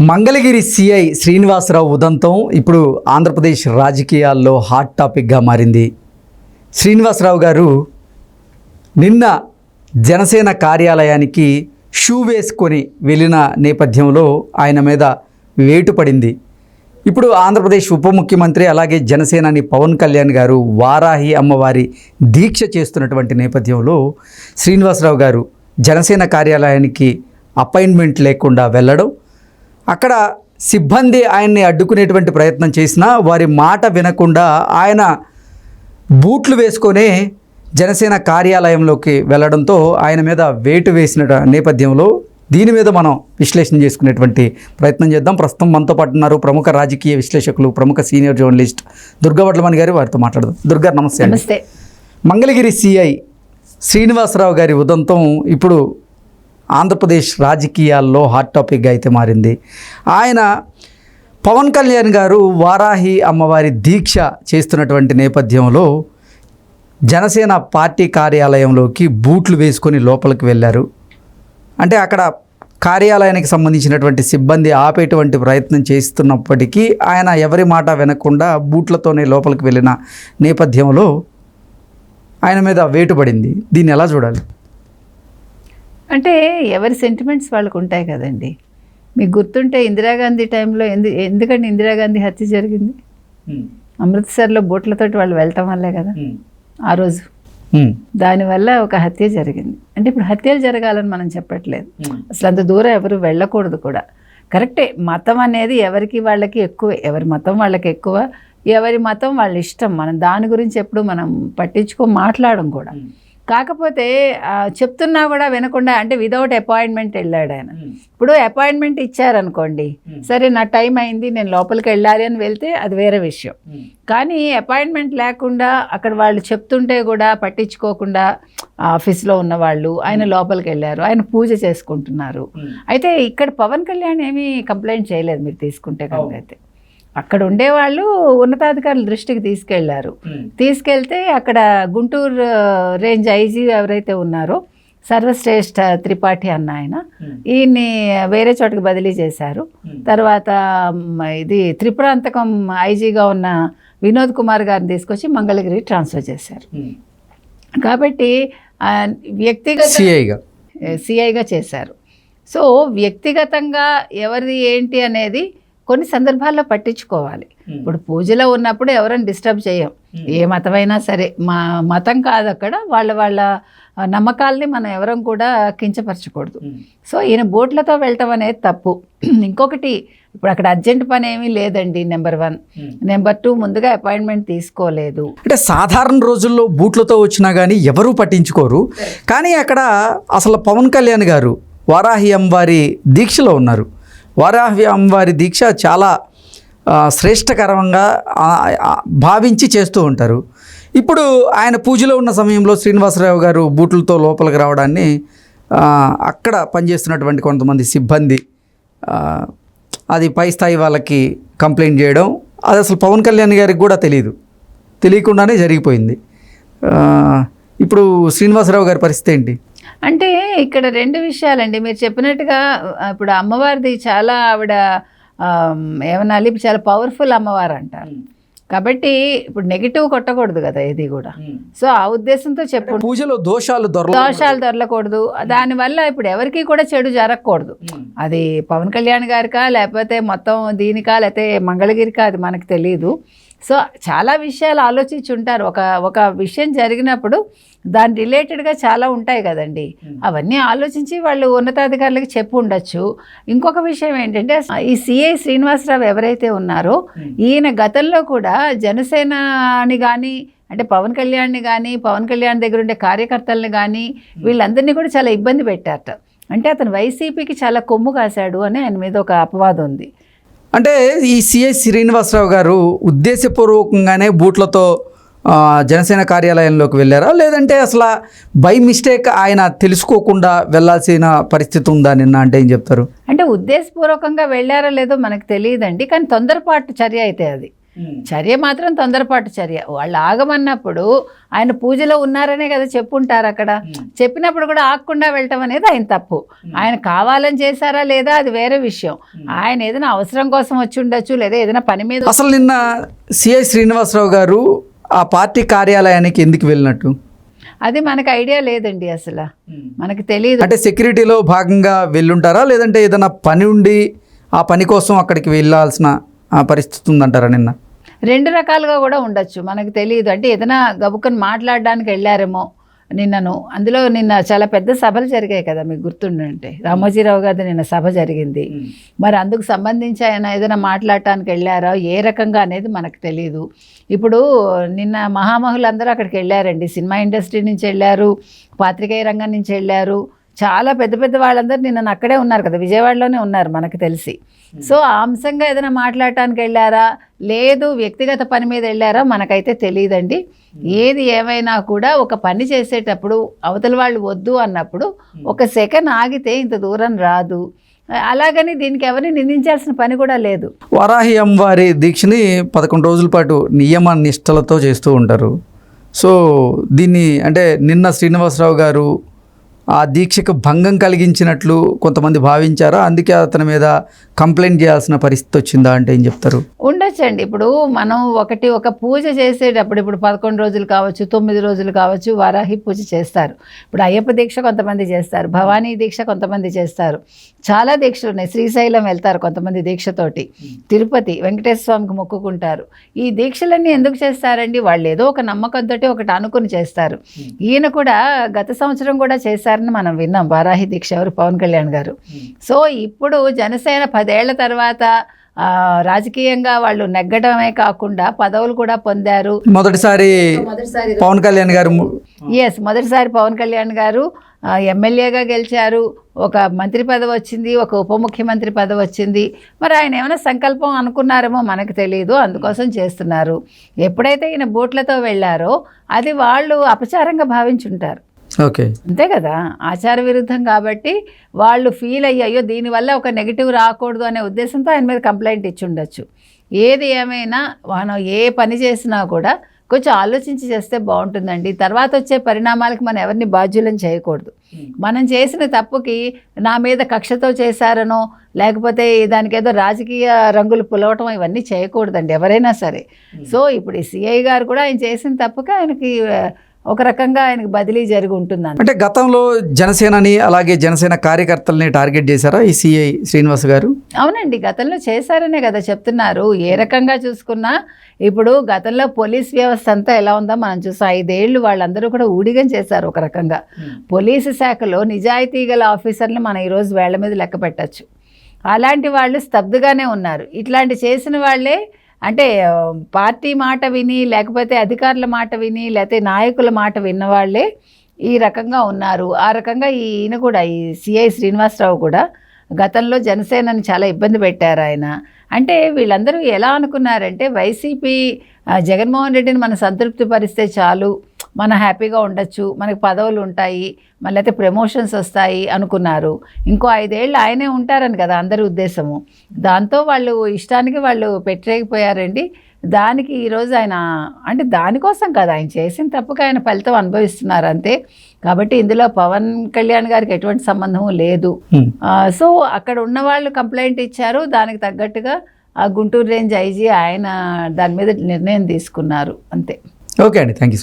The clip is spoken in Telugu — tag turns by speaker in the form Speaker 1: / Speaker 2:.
Speaker 1: మంగళగిరి సిఐ శ్రీనివాసరావు ఉదంతం ఇప్పుడు ఆంధ్రప్రదేశ్ రాజకీయాల్లో హాట్ టాపిక్గా మారింది. శ్రీనివాసరావు గారు నిన్న జనసేన కార్యాలయానికి షూ వేసుకొని వెళ్ళిన నేపథ్యంలో ఆయన మీద వేటు పడింది. ఇప్పుడు ఆంధ్రప్రదేశ్ ఉప ముఖ్యమంత్రి అలాగే జనసేనాని పవన్ కళ్యాణ్ గారు వారాహి అమ్మవారి దీక్ష చేస్తున్నటువంటి నేపథ్యంలో శ్రీనివాసరావు గారు జనసేన కార్యాలయానికి అపాయింట్మెంట్ లేకుండా వెళ్ళడం, అక్కడ సిబ్బంది ఆయన్ని అడ్డుకునేటువంటి ప్రయత్నం చేసినా వారి మాట వినకుండా ఆయన బూట్లు వేసుకొనే జనసేన కార్యాలయంలోకి వెళ్ళడంతో ఆయన మీద వేటు వేసిన నేపథ్యంలో దీని మీద మనం విశ్లేషణ చేసుకునేటువంటి ప్రయత్నం చేద్దాం. ప్రస్తుతం మనతో పాటు ఉన్నారు ప్రముఖ రాజకీయ విశ్లేషకులు, ప్రముఖ సీనియర్ జర్నలిస్ట్ దుర్గా వడ్లమణి గారు. వారితో మాట్లాడదాం. దుర్గా, నమస్తే.
Speaker 2: నమస్తే.
Speaker 1: మంగళగిరి సిఐ శ్రీనివాసరావు గారి ఉదంతం ఇప్పుడు ఆంధ్రప్రదేశ్ రాజకీయాల్లో హాట్ టాపిక్గా అయితే మారింది. ఆయన పవన్ కళ్యాణ్ గారు వారాహి అమ్మవారి దీక్ష చేస్తున్నటువంటి నేపథ్యంలో జనసేన పార్టీ కార్యాలయంలోకి బూట్లు వేసుకొని లోపలికి వెళ్ళారు. అంటే అక్కడ కార్యాలయానికి సంబంధించినటువంటి సిబ్బంది ఆపేటువంటి ప్రయత్నం చేస్తున్నప్పటికీ ఆయన ఎవరి మాట వినకుండా బూట్లతోనే లోపలికి వెళ్ళిన నేపథ్యంలో ఆయన మీద వేటు పడింది. దీన్ని ఎలా చూడాలి?
Speaker 2: అంటే ఎవరి సెంటిమెంట్స్ వాళ్ళకు ఉంటాయి కదండి. మీకు గుర్తుంటే ఇందిరాగాంధీ టైంలో ఎందుకంటే ఇందిరాగాంధీ హత్య జరిగింది అమృత్సర్లో బోట్లతోటి వాళ్ళు వెళ్ళటం వల్లే కదా ఆ రోజు. దానివల్ల ఒక హత్య జరిగింది. అంటే ఇప్పుడు హత్యలు జరగాలని మనం చెప్పట్లేదు, అసలు అంత దూరం ఎవరు వెళ్ళకూడదు కూడా. కరెక్టే, మతం అనేది ఎవరికి వాళ్ళకి ఎక్కువే, ఎవరి మతం వాళ్ళకి ఎక్కువ, ఎవరి మతం వాళ్ళ ఇష్టం. మనం దాని గురించి ఎప్పుడు మనం మాట్లాడడం కూడా. కాకపోతే చెప్తున్నా కూడా వినకుండా, అంటే వితౌట్ అపాయింట్మెంట్ వెళ్ళాడు ఆయన. ఇప్పుడు అపాయింట్మెంట్ ఇచ్చారనుకోండి, సరే నా టైం అయింది నేను లోపలికి వెళ్ళాలి అని వెళ్తే అది వేరే విషయం. కానీ అపాయింట్మెంట్ లేకుండా అక్కడ వాళ్ళు చెప్తుంటే కూడా పట్టించుకోకుండా ఆఫీస్లో ఉన్న వాళ్ళు ఆయన లోపలికి వెళ్ళారు, ఆయన పూజ చేసుకుంటున్నారు. అయితే ఇక్కడ పవన్ కళ్యాణ్ ఏమీ కంప్లైంట్ చేయలేదు మీరు తీసుకుంటే కనుక. అయితే అక్కడ ఉండేవాళ్ళు ఉన్నతాధికారుల దృష్టికి తీసుకెళ్తే అక్కడ గుంటూరు రేంజ్ ఐజీ ఎవరైతే ఉన్నారో సర్వశ్రేష్ఠ త్రిపాఠి అన్న ఆయన, ఈయన్ని వేరే చోటకి బదిలీ చేశారు. తర్వాత ఇది త్రిపురాంతకం ఐజీగా ఉన్న వినోద్ కుమార్ గారిని తీసుకొచ్చి మంగళగిరి ట్రాన్స్ఫర్ చేశారు. కాబట్టి వ్యక్తిగత సిఐగా చేశారు. సో వ్యక్తిగతంగా ఎవరిది ఏంటి అనేది కొన్ని సందర్భాల్లో పట్టించుకోవాలి. ఇప్పుడు పూజలో ఉన్నప్పుడు ఎవరైనా డిస్టర్బ్ చేయం, ఏ మతమైనా సరే. మా మతం కాదు అక్కడ, వాళ్ళ నమ్మకాలని మనం ఎవరం కూడా కించపరచకూడదు. సో ఈయన బోట్లతో వెళ్ళటం అనేది తప్పు. ఇంకొకటి, ఇప్పుడు అక్కడ అర్జెంట్ పని ఏమీ లేదండి, నెంబర్ 1. నెంబర్ 2, ముందుగా అపాయింట్మెంట్ తీసుకోలేదు.
Speaker 1: అంటే సాధారణ రోజుల్లో బూట్లతో వచ్చినా కానీ ఎవరూ పట్టించుకోరు. కానీ అక్కడ అసలు పవన్ కళ్యాణ్ గారు వారాహి అమ్మవారి దీక్షలో ఉన్నారు. వారాహి అమ్మవారి దీక్ష చాలా శ్రేష్టకరంగా భావించి చేస్తూ ఉంటారు. ఇప్పుడు ఆయన పూజలో ఉన్న సమయంలో శ్రీనివాసరావు గారు బూట్లతో లోపలికి రావడాన్ని అక్కడ పనిచేస్తున్నటువంటి కొంతమంది సిబ్బంది అది పై స్థాయి వాళ్ళకి కంప్లైంట్ చేయడం, అది అసలు పవన్ కళ్యాణ్ గారికి కూడా తెలియకుండానే జరిగిపోయింది. ఇప్పుడు శ్రీనివాసరావు గారి పరిస్థితి ఏంటి?
Speaker 2: అంటే ఇక్కడ 2 విషయాలండి. మీరు చెప్పినట్టుగా ఇప్పుడు అమ్మవారిది చాలా ఆవిడ ఏమనాలి, చాలా పవర్ఫుల్ అమ్మవారు అంటారు. కాబట్టి ఇప్పుడు నెగిటివ్ కొట్టకూడదు కదా ఇది కూడా. సో ఆ ఉద్దేశంతో చెప్పు,
Speaker 1: పూజలో దోషాలు
Speaker 2: దొరలకూడదు. దానివల్ల ఇప్పుడు ఎవరికి కూడా చెడు జరగకూడదు. అది పవన్ కళ్యాణ్ గారికా లేకపోతే మొత్తం దీనికా లేకపోతే మంగళగిరికా అది మనకు తెలియదు. సో చాలా విషయాలు ఆలోచించి ఉంటారు. ఒక విషయం జరిగినప్పుడు దాని రిలేటెడ్గా చాలా ఉంటాయి కదండి, అవన్నీ ఆలోచించి వాళ్ళు ఉన్నతాధికారులకి చెప్పి ఉండొచ్చు. ఇంకొక విషయం ఏంటంటే, ఈ సిఐ శ్రీనివాసరావు ఎవరైతే ఉన్నారో ఈయన గతంలో కూడా జనసేనని కానీ, అంటే పవన్ కళ్యాణ్ని కానీ, పవన్ కళ్యాణ్ దగ్గర ఉండే కార్యకర్తల్ని కానీ వీళ్ళందరినీ కూడా చాలా ఇబ్బంది పెట్టారట. అంటే అతను వైసీపీకి చాలా కొమ్ము కాశాడు అని ఆయన మీద ఒక అపవాదం ఉంది.
Speaker 1: అంటే ఈ సిఐ శ్రీనివాసరావు గారు ఉద్దేశపూర్వకంగానే బూట్లతో జనసేన కార్యాలయంలోకి వెళ్ళారా, లేదంటే అసలు బై మిస్టేక్ ఆయన తెలుసుకోకుండా వెళ్ళాల్సిన పరిస్థితి ఉందా నిన్న? అంటే ఏం చెప్తారు?
Speaker 2: అంటే ఉద్దేశపూర్వకంగా వెళ్ళారో లేదో మనకు తెలియదండి, కానీ తొందరపాటు చర్య అయితే అది. చర్య మాత్రం తొందరపాటు చర్య. వాళ్ళు ఆగమన్నప్పుడు ఆయన పూజలో ఉన్నారనే కదా చెప్పుంటారు అక్కడ. చెప్పినప్పుడు కూడా ఆగకుండా వెళ్ళటం అనేది ఆయన తప్పు. ఆయన కావాలని చేశారా లేదా అది వేరే విషయం. ఆయన ఏదైనా అవసరం కోసం వచ్చి ఉండొచ్చు, లేదా ఏదైనా పని మీద.
Speaker 1: అసలు నిన్న సిఐ శ్రీనివాసరావు గారు ఆ పార్టీ కార్యాలయానికి ఎందుకు వెళ్ళినట్టు?
Speaker 2: అది మనకు ఐడియా లేదండి, అసలు మనకు తెలియదు.
Speaker 1: అంటే సెక్యూరిటీలో భాగంగా వెళ్ళుంటారా, లేదంటే ఏదైనా పని ఉండి ఆ పని కోసం అక్కడికి వెళ్ళాల్సిన పరిస్థితి ఉందంటారా నిన్న?
Speaker 2: రెండు రకాలుగా కూడా ఉండొచ్చు, మనకు తెలియదు. అంటే ఏదైనా గబుక్కని మాట్లాడడానికి వెళ్ళారేమో నిన్నను. అందులో నిన్న చాలా పెద్ద సభలు జరిగాయి కదా, మీకు గుర్తుండే రామోజీరావు గారి నిన్న సభ జరిగింది. మరి అందుకు సంబంధించి ఆయన ఏదైనా మాట్లాడటానికి వెళ్ళారా ఏ రకంగా అనేది మనకు తెలియదు. ఇప్పుడు నిన్న మహామహులందరూ అక్కడికి వెళ్ళారండి. సినిమా ఇండస్ట్రీ నుంచి వెళ్ళారు, పాత్రికేయ రంగం నుంచి వెళ్ళారు, చాలా పెద్ద పెద్ద వాళ్ళందరూ నిన్న అక్కడే ఉన్నారు కదా, విజయవాడలోనే ఉన్నారు మనకు తెలిసి. సో ఆ అంశంగా ఏదైనా మాట్లాడటానికి వెళ్ళారా, లేదు వ్యక్తిగత పని మీద వెళ్ళారా మనకైతే తెలియదండి. ఏది ఏమైనా కూడా ఒక పని చేసేటప్పుడు అవతల వాళ్ళు వద్దు అన్నప్పుడు ఒక సెకండ్ ఆగితే ఇంత దూరం రాదు. అలాగని దీనికి ఎవరిని నిందించాల్సిన పని కూడా లేదు.
Speaker 1: వారాహి అమ్మవారి దీక్షని 11 రోజుల పాటు నియమ నిష్టలతో చేస్తూ ఉంటారు. సో దీన్ని అంటే నిన్న శ్రీనివాసరావు గారు ఆ దీక్షకు భంగం కలిగించినట్లు కొంతమంది భావించారా? అందుకే అతని మీద కంప్లైంట్ చేయాల్సిన పరిస్థితి వచ్చిందా అంటే ఏం చెప్తారు?
Speaker 2: ఉండొచ్చండి. ఇప్పుడు మనం ఒక పూజ చేసేటప్పుడు ఇప్పుడు 11 రోజులు కావచ్చు, 9 రోజులు కావచ్చు, వారాహి పూజ చేస్తారు. ఇప్పుడు అయ్యప్ప దీక్ష కొంతమంది చేస్తారు, భవానీ దీక్ష కొంతమంది చేస్తారు, చాలా దీక్షలు ఉన్నాయి. శ్రీశైలం వెళ్తారు కొంతమంది దీక్షతోటి, తిరుపతి వెంకటేశ్వర స్వామికి మొక్కుకుంటారు. ఈ దీక్షలన్నీ ఎందుకు చేస్తారండి? వాళ్ళు ఏదో ఒక నమ్మకంతో ఒకటి అనుకుని చేస్తారు. ఈయన కూడా గత సంవత్సరం కూడా చేశారని మనం విన్నాం, వారాహి దీక్ష. ఎవరు? పవన్ కళ్యాణ్ గారు. సో ఇప్పుడు జనసేన 10 ఏళ్ల తర్వాత రాజకీయంగా వాళ్ళు నెగ్గడమే కాకుండా పదవులు కూడా పొందారు.
Speaker 1: మొదటిసారి పవన్ కళ్యాణ్ గారు
Speaker 2: మొదటిసారి పవన్ కళ్యాణ్ గారు ఎమ్మెల్యేగా గెలిచారు. ఒక మంత్రి పదవి వచ్చింది, ఒక ఉప ముఖ్యమంత్రి పదవి వచ్చింది. మరి ఆయన ఏమైనా సంకల్పం అనుకున్నారేమో మనకు తెలియదు, అందుకోసం చేస్తున్నారు. ఎప్పుడైతే ఈయన బోట్లతో వెళ్ళారో అది వాళ్ళు అపచారంగా భావించుంటారు.
Speaker 1: ఓకే,
Speaker 2: అంతే కదా, ఆచార విరుద్ధం కాబట్టి వాళ్ళు ఫీల్ అయ్యాయో దీనివల్ల ఒక నెగిటివ్ రాకూడదు అనే ఉద్దేశంతో ఆయన మీద కంప్లైంట్ ఇచ్చి ఉండొచ్చు. ఏది ఏమైనా మనం ఏ పని చేసినా కూడా కొంచెం ఆలోచించి చేస్తే బాగుంటుందండి. తర్వాత వచ్చే పరిణామాలకి మనం ఎవరిని బాధ్యులను చేయకూడదు. మనం చేసిన తప్పుకి నా మీద కక్షతో చేశారనో లేకపోతే దానికి ఏదో రాజకీయ రంగులు పులవటం ఇవన్నీ చేయకూడదండి ఎవరైనా సరే. సో ఇప్పుడు ఈ సిఐ గారు కూడా ఆయన చేసిన తప్పుకి ఆయనకి ఒక రకంగా ఆయనకు బదిలీ జరిగి ఉంటుందని.
Speaker 1: అంటే గతంలో జనసేనని అలాగే జనసేన కార్యకర్తల్ని టార్గెట్ చేశారా ఈ సిఐ శ్రీనివాస్ గారు?
Speaker 2: అవునండి, గతంలో చేశారనే కదా చెప్తున్నారు. ఏ రకంగా చూసుకున్నా ఇప్పుడు గతంలో పోలీస్ వ్యవస్థ అంతా ఎలా ఉందో మనం చూసాం. 5 ఏళ్ళు వాళ్ళందరూ కూడా ఊడిగం చేశారు ఒక రకంగా. పోలీసు శాఖలో నిజాయితీ గల ఆఫీసర్లు మనం ఈరోజు వేళ్ల మీద లెక్క పెట్టచ్చు. అలాంటి వాళ్ళు స్తబ్దుగానే ఉన్నారు. ఇట్లాంటి చేసిన వాళ్ళే అంటే పార్టీ మాట విని లేకపోతే అధికారుల మాట విని లేకపోతే నాయకుల మాట విన్నవాళ్లే ఈ రకంగా ఉన్నారు. ఆ రకంగా ఈయన కూడా ఈ సిఐ శ్రీనివాసరావు కూడా గతంలో జనసేనని చాలా ఇబ్బంది పెట్టారు ఆయన. అంటే వీళ్ళందరూ ఎలా అనుకున్నారంటే వైసీపీ జగన్మోహన్ రెడ్డిని మనం సంతృప్తి పరిస్తే చాలు, మనం హ్యాపీగా ఉండొచ్చు, మనకి పదవులు ఉంటాయి, మళ్ళీ అయితే ప్రమోషన్స్ వస్తాయి అనుకున్నారు. ఇంకో 5 ఏళ్ళు ఆయనే ఉంటారని కదా అందరి ఉద్దేశము. దాంతో వాళ్ళు ఇష్టానికి వాళ్ళు పెట్టలేకపోయారండి. దానికి ఈరోజు ఆయన అంటే దానికోసం కదా ఆయన చేసిన తప్పుగా ఆయన ఫలితం అనుభవిస్తున్నారు అంతే. కాబట్టి ఇందులో పవన్ కళ్యాణ్ గారికి ఎటువంటి సంబంధం లేదు. సో అక్కడ ఉన్న వాళ్ళు కంప్లైంట్ ఇచ్చారు, దానికి తగ్గట్టుగా ఆ గుంటూరు రేంజ్ ఐజీ ఆయన దాని మీద నిర్ణయం తీసుకున్నారు అంతే.
Speaker 1: ఓకే అండి, థ్యాంక్ యూ.